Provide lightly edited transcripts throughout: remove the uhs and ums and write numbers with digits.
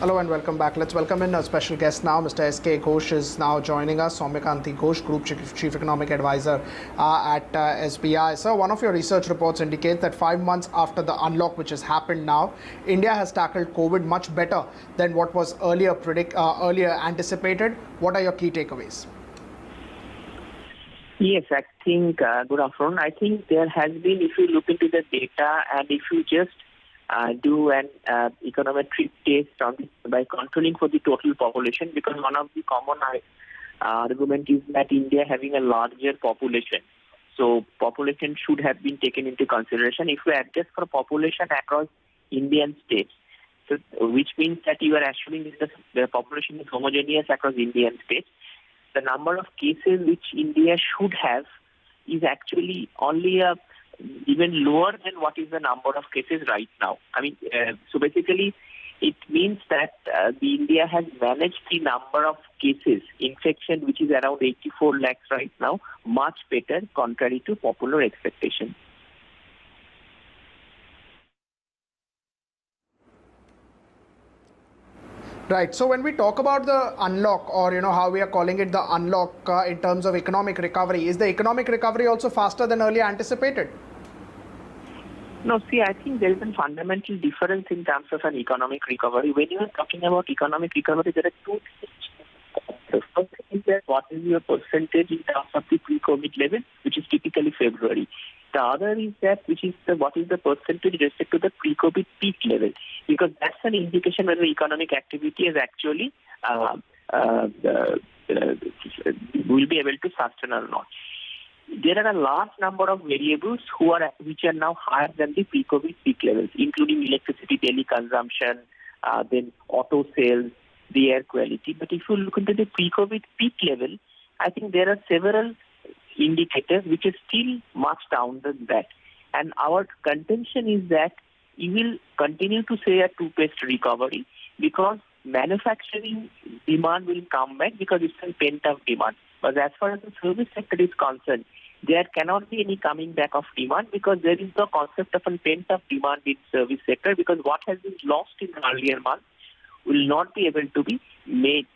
Hello and welcome back. Let's welcome in a special guest now. Mr. S.K. Ghosh is now joining us. Soumyakanti Ghosh, Group Chief Economic Advisor at SBI. So one of your research reports indicates that 5 months after the unlock which has happened now, India has tackled COVID much better than what was earlier anticipated. What are your key takeaways? Yes, I think, good afternoon. I think there has been, if you look into the data and if you just do an econometric test by controlling for the total population, because one of the common argument is that India having a larger population. So population should have been taken into consideration. If we adjust for population across Indian states, so, which means that you are assuming that the population is homogeneous across Indian states, the number of cases which India should have is actually only even lower than what is the number of cases right now. I mean, so basically, it means that India has managed the number of cases, infection, which is around 84 lakhs right now, much better contrary to popular expectation. Right. So when we talk about the unlock, or how we are calling it the unlock in terms of economic recovery, is the economic recovery also faster than earlier anticipated? No, see, I think there is a fundamental difference in terms of an economic recovery. When you are talking about economic recovery, there are two things. The first is that what is your percentage in terms of the pre-COVID level, which is typically February. The other is that what is the percentage with respect to the pre-COVID peak level, because that's an indication whether economic activity is actually will be able to sustain or not. There are a large number of variables which are now higher than the pre-COVID peak levels, including electricity daily consumption, then auto sales, the air quality. But if you look into the pre-COVID peak level, I think there are several indicators which are still much down than that. And our contention is that you will continue to see a two-paced recovery because manufacturing demand will come back because it's a pent-up demand. But as far as the service sector is concerned, there cannot be any coming back of demand because there is no concept of a pent-up demand in service sector, because what has been lost in earlier months will not be able to be made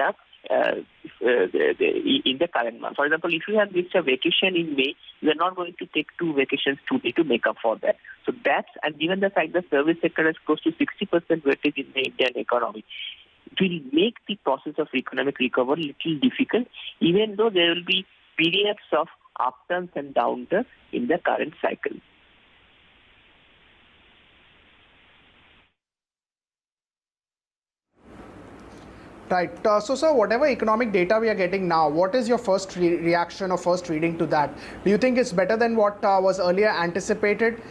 up in the current month. For example, if you have missed a vacation in May, you are not going to take 2 vacations today to make up for that. So that's, and given the fact that service sector has close to 60% weightage in the Indian economy, it will make the process of economic recovery a little difficult, even though there will be periods of upturns and downturns in the current cycle. Right. So, sir, whatever economic data we are getting now, what is your first reaction or first reading to that? Do you think it's better than what was earlier anticipated?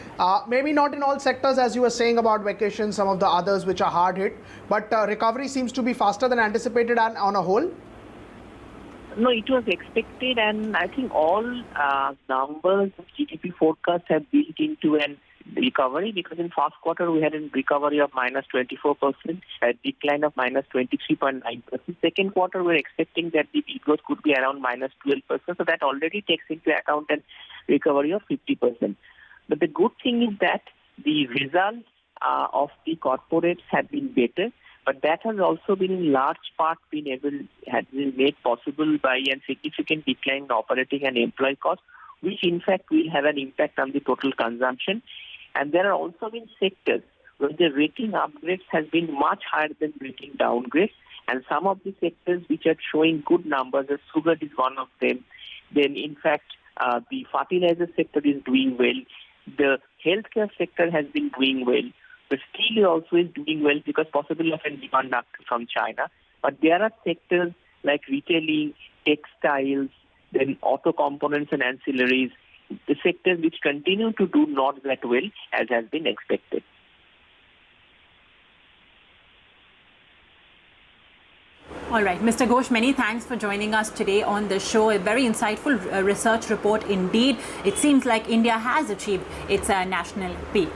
Maybe not in all sectors, as you were saying about vacations, some of the others which are hard hit, but recovery seems to be faster than anticipated and on a whole? No, it was expected, and I think all numbers of GDP forecasts have built into an recovery, because in first quarter we had a recovery of minus 24%, a decline of minus 23.9%. Second quarter we're expecting that the growth could be around minus 12%, so that already takes into account a recovery of 50%. But the good thing is that the results of the corporates have been better, but that has also been in large part has been made possible by a significant decline in operating and employee costs, which in fact will have an impact on the total consumption. And there are also been sectors where the rating upgrades has been much higher than rating downgrades, and some of the sectors which are showing good numbers, as sugar is one of them. Then in fact, the fertilizer sector is doing well. The healthcare sector has been doing well. The steel also is doing well because possibly of a demand from China. But there are sectors like retailing, textiles, then auto components and ancillaries, the sectors which continue to do not that well as has been expected. All right, Mr. Ghosh, many thanks for joining us today on the show. A very insightful research report indeed. It seems like India has achieved its national peak.